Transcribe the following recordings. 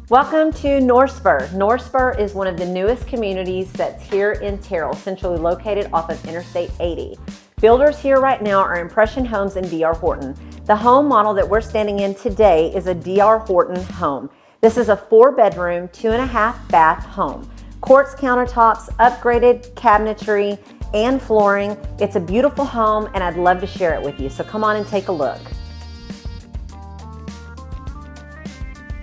Welcome to Northspur. Northspur is one of the newest communities that's here in Terrell, centrally located off of Interstate 80. Builders here right now are Impression Homes and DR Horton. The home model that we're standing in today is a DR Horton home. This is a 4-bedroom, 2.5 bath home. Quartz countertops, upgraded cabinetry, and flooring. It's a beautiful home and I'd love to share it with you, so come on and take a look.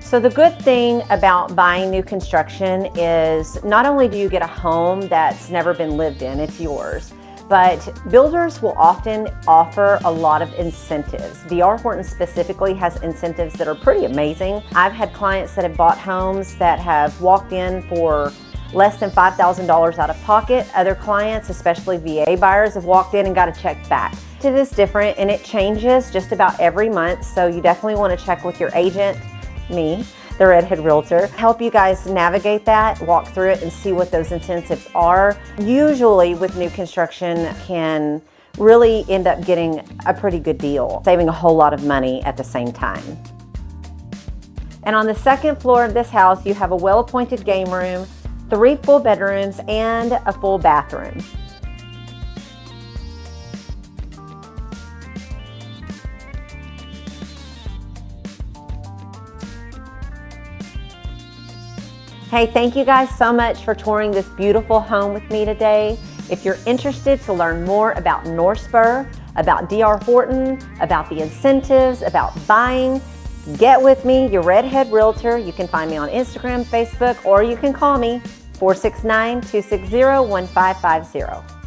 So the good thing about buying new construction is not only do you get a home that's never been lived in, it's yours, but builders will often offer a lot of incentives. DR Horton specifically has incentives that are pretty amazing. I've had clients that have bought homes that have walked in for less than $5,000 out of pocket. Other clients, especially VA buyers, have walked in and got a check back. It is different and it changes just about every month, so you definitely want to check with your agent, me, the Redhead Realtor, help you guys navigate that, walk through it and see what those incentives are. Usually with new construction can really end up getting a pretty good deal, saving a whole lot of money at the same time. And on the second floor of this house, you have a well-appointed game room, 3 full bedrooms, and a full bathroom. Hey, thank you guys so much for touring this beautiful home with me today. If you're interested to learn more about Northspur, about DR Horton, about the incentives, about buying, get with me, your Redhead Realtor. You can find me on Instagram, Facebook, or you can call me 469-260-1550.